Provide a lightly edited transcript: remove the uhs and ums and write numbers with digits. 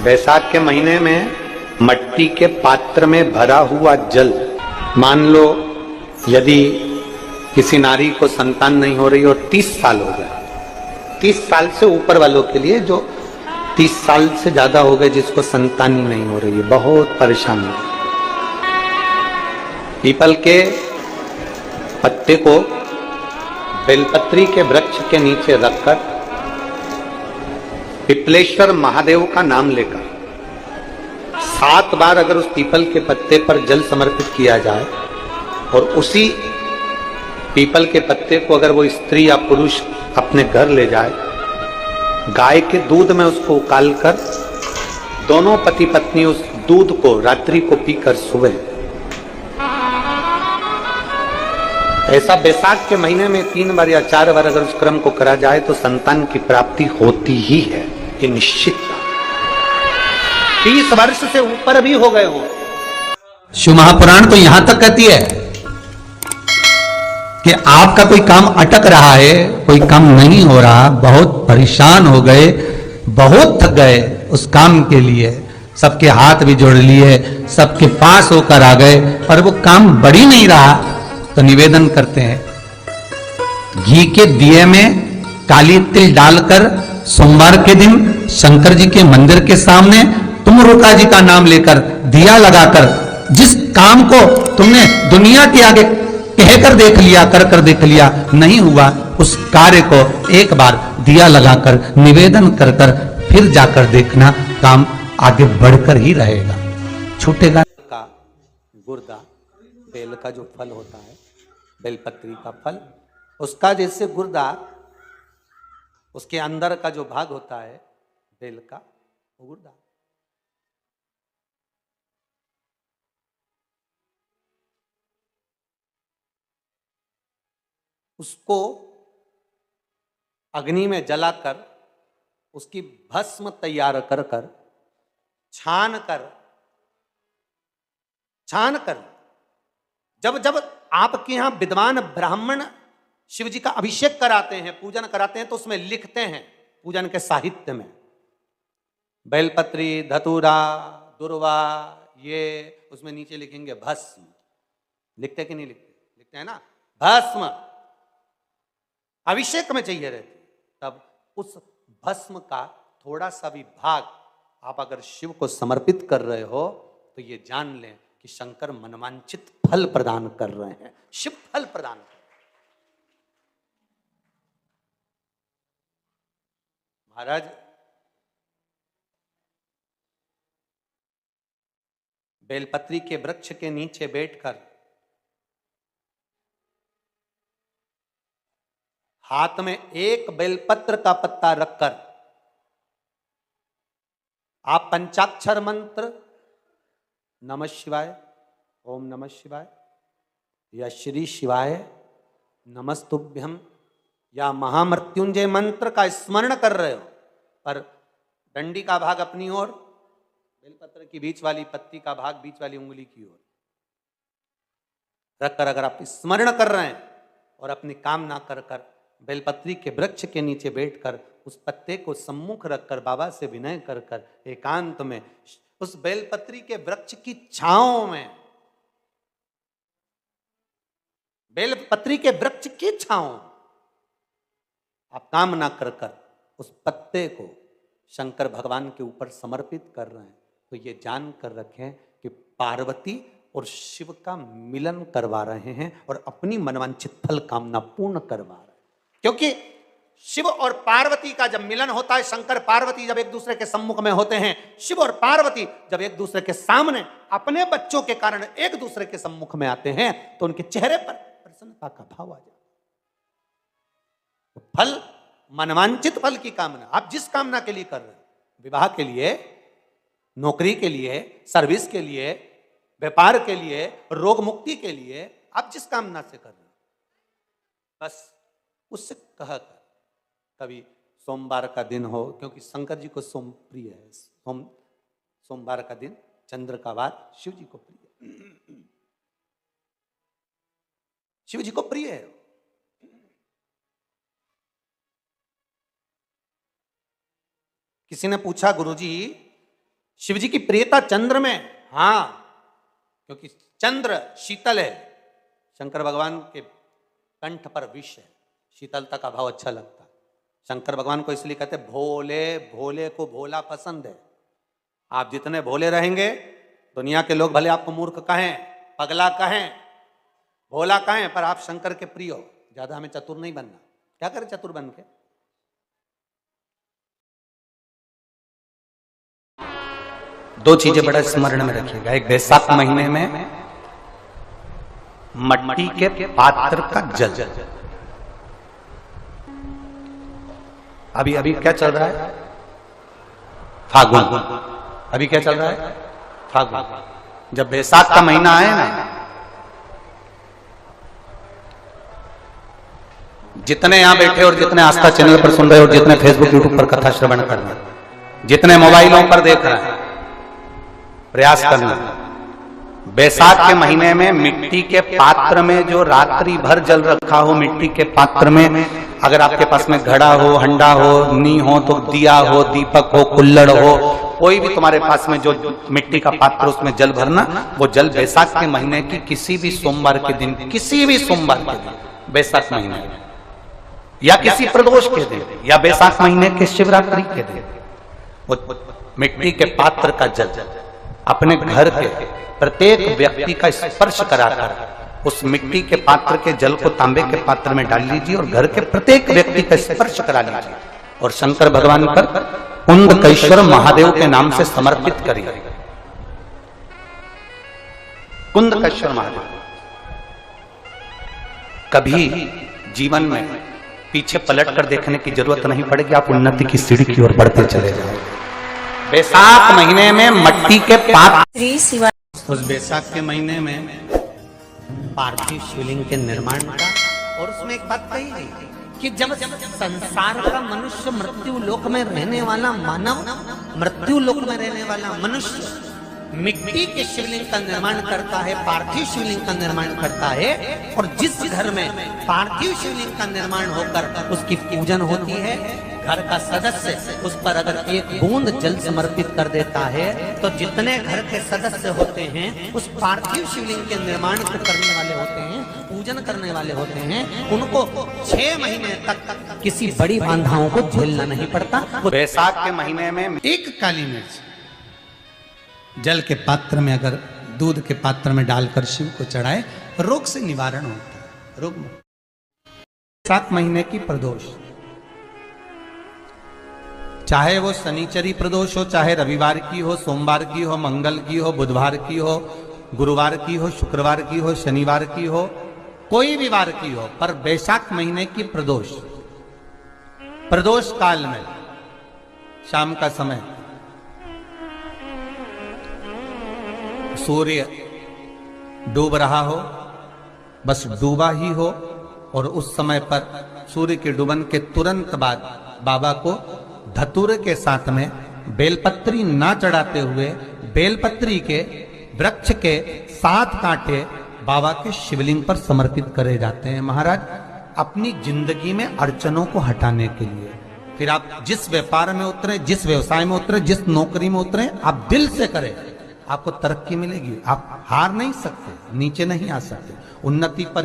बैसाख के महीने में मट्टी के पात्र में भरा हुआ जल, मान लो यदि किसी नारी को संतान नहीं हो रही और 30 साल हो गए, 30 साल से ऊपर वालों के लिए, जो 30 साल से ज्यादा हो गए जिसको संतान ही नहीं हो रही है, बहुत परेशान है, पीपल के पत्ते को बेलपत्री के वृक्ष के नीचे रखकर पिपलेश्वर महादेव का नाम लेकर 7 बार अगर उस पीपल के पत्ते पर जल समर्पित किया जाए और उसी पीपल के पत्ते को अगर वो स्त्री या पुरुष अपने घर ले जाए, गाय के दूध में उसको उकालकर दोनों पति पत्नी उस दूध को रात्रि को पीकर सुबह, ऐसा बैसाख के महीने में 3 बार या 4 बार अगर उस क्रम को करा जाए तो संतान की प्राप्ति होती ही है, ये निश्चित। 30 वर्ष से ऊपर भी हो गए हो। शिव महापुराण तो यहां तक कहती है कि आपका कोई काम अटक रहा है, कोई काम नहीं हो रहा, बहुत परेशान हो गए, बहुत थक गए उस काम के लिए, सबके हाथ भी जोड़ लिए, सबके पास होकर आ गए, पर वो काम बढ़ ही नहीं रहा, तो निवेदन करते हैं घी के दिए में काली तिल डालकर सोमवार के दिन शंकर जी के मंदिर के सामने तुम रुका जी का नाम लेकर दिया लगाकर, जिस काम को तुमने दुनिया के आगे कहकर देख लिया, कर देख लिया, नहीं हुआ, उस कार्य को एक बार दिया लगाकर निवेदन कर फिर जाकर देखना, काम आगे बढ़कर ही रहेगा, छूटेगा। का गुर्दा, बेल का जो फल होता है, बेलपत्री का फल, उसका जैसे गुर्दा, उसके अंदर का जो भाग होता है बेल का, वो गुर्दा, उसको अग्नि में जलाकर उसकी भस्म तैयार कर छान कर जब आपके यहां विद्वान ब्राह्मण शिव जी का अभिषेक कराते हैं, पूजन कराते हैं, तो उसमें लिखते हैं पूजन के साहित्य में बेलपत्री, धतूरा, दुर्वा, ये उसमें नीचे लिखेंगे भस्म। लिखते कि नहीं लिखते? लिखते हैं ना, भस्म अभिषेक में चाहिए रहती, तब उस भस्म का थोड़ा सा भी भाग आप अगर शिव को समर्पित कर रहे हो तो ये जान लें कि शंकर मनवांचित फल प्रदान कर रहे हैं, शिव फल प्रदान कर रहे हैं। महाराज, बेलपत्री के वृक्ष के नीचे बैठकर हाथ में एक बेलपत्र का पत्ता रखकर आप पंचाक्षर मंत्र नमः शिवाय, ओम नमः शिवाय, या श्री शिवाय नमस्तुभ्यम, या महामृत्युंजय मंत्र का स्मरण कर रहे हो, पर डंडी का भाग अपनी ओर, बेलपत्र की बीच वाली पत्ती का भाग बीच वाली उंगली की ओर रखकर अगर आप स्मरण कर रहे हैं और अपनी कामना कर बेलपत्री के वृक्ष के नीचे बैठकर उस पत्ते को सम्मुख रखकर बाबा से विनय कर एकांत में उस बेलपत्री के वृक्ष की छांव में, बेलपत्री के वृक्ष की छांव आप कामना कर उस पत्ते को शंकर भगवान के ऊपर समर्पित कर रहे हैं, तो ये जान कर रखें कि पार्वती और शिव का मिलन करवा रहे हैं और अपनी मनवांछित फल कामना पूर्ण करवा रहे हैं। क्योंकि शिव और पार्वती का जब मिलन होता है, शंकर पार्वती जब एक दूसरे के सम्मुख में होते हैं, शिव और पार्वती जब एक दूसरे के सामने अपने बच्चों के कारण एक दूसरे के सम्मुख में आते हैं, तो उनके चेहरे पर प्रसन्नता का भाव आ जाता है। फल, मनवांचित फल की कामना आप जिस कामना के लिए कर रहे हैं, विवाह के लिए, नौकरी के लिए, सर्विस के लिए, व्यापार के लिए, रोग मुक्ति के लिए, आप जिस कामना से कर रहे हैं, बस उससे कहा कर। कभी सोमवार का दिन हो, क्योंकि शंकर जी को सोम प्रिय है, सोमवार का दिन, चंद्र का वार शिव जी को प्रिय है, शिव जी को प्रिय है। किसी ने पूछा, गुरुजी शिव जी की प्रियता चंद्र में, हाँ, क्योंकि चंद्र शीतल है, शंकर भगवान के कंठ पर विष है, शीतलता का भाव अच्छा लगता है। शंकर भगवान को इसलिए कहते भोले, भोले को भोला पसंद है। आप जितने भोले रहेंगे, दुनिया के लोग भले आपको मूर्ख कहें, पगला कहें, भोला कहें, पर आप शंकर के प्रिय हो। ज्यादा हमें चतुर नहीं बनना। क्या करें चतुर बन के? दो चीजें बड़ा स्मरण में रखिएगा। एक, बैसाख महीने में मट्टी के पात्र का जल। अभी अभी क्या चल रहा है? फागुन। अभी क्या चल रहा है? फागुन। जब बैसाख का महीना आए ना, जितने यहां बैठे और जितने आस्था चैनल पर सुन रहे और जितने फेसबुक यूट्यूब पर कथा श्रवण कर रहे, जितने मोबाइलों पर देख रहे हैं, प्रयास करना, बैसाख के महीने में मिट्टी के पात्र में जो रात्रि भर जल रखा हो, मिट्टी के पात्र में, अगर आपके पास में घड़ा हो, हंडा हो, नी हो, तो दिया हो, दीपक हो, कुल्लड़ हो, कोई भी तुम्हारे पास में जो मिट्टी का पात्र, उसमें जल भरना। वो जल बैसाख के महीने की किसी भी सोमवार के दिन, किसी भी सोमवार के दिन, बैसाख महीने या किसी प्रदोष के दिन, या बैसाख महीने के शिवरात्रि के दिन, वो मिट्टी के पात्र का जल अपने घर के प्रत्येक व्यक्ति का स्पर्श कराकर उस मिट्टी के पात्र के जल को तांबे के पात्र में डाल लीजिए और घर के प्रत्येक व्यक्ति का स्पर्श करा लीजिए और शंकर भगवान पर कुंदकेश्वर महादेव के नाम से समर्पित करिए। कुंदकेश्वर महादेव। कभी जीवन में पीछे पलट कर देखने की जरूरत नहीं पड़ेगी, आप उन्नति की सीढ़ी की ओर बढ़ते चले जाओगे। बैसाख महीने में मट्टी के पात्र, उस बैसाख के महीने में पार्थिव शिवलिंग के निर्माण का, और उसमें एक बात कही गई कि जब संसार का मनुष्य, मृत्यु लोक में रहने वाला मानव, मृत्यु लोक में रहने वाला मनुष्य मिट्टी के शिवलिंग का निर्माण करता है, पार्थिव शिवलिंग का निर्माण करता है, और जिस घर में पार्थिव शिवलिंग का निर्माण होकर उसकी पूजन होती है, घर का सदस्य उस पर अगर एक बूंद जल समर्पित कर देता है, तो जितने घर के सदस्य होते हैं उस पार्थिव शिवलिंग के निर्माण को करने वाले होते हैं, पूजन करने वाले होते हैं, उनको 6 महीने तक किसी बड़ी बाधाओं को झेलना नहीं पड़ता। बैसाख के महीने में एक काली मिर्च जल के पात्र में, अगर दूध के पात्र में डालकर शिव को चढ़ाए, रोग से निवारण होता है। रोग 7 महीने की प्रदोष, चाहे वो शनिचरी प्रदोष हो, चाहे रविवार की हो, सोमवार की हो, मंगल की हो, बुधवार की हो, गुरुवार की हो, शुक्रवार की हो, शनिवार की हो, कोई भी वार की हो, पर बैसाख महीने की प्रदोष, प्रदोष काल में शाम का समय सूर्य डूब रहा हो, बस डूबा ही हो, और उस समय पर सूर्य के डूबन के तुरंत बाद बाबा को धतूरे के साथ में बेलपत्री ना चढ़ाते हुए, बेलपत्री के वृक्ष के 7 कांटे बाबा के शिवलिंग पर समर्पित करे जाते हैं महाराज, अपनी जिंदगी में अड़चनों को हटाने के लिए। फिर आप जिस व्यापार में उतरे, जिस व्यवसाय में उतरे, जिस नौकरी में उतरे, आप दिल से करें, आपको तरक्की मिलेगी। आप हार नहीं सकते, नीचे नहीं आ सकते, उन्नति पर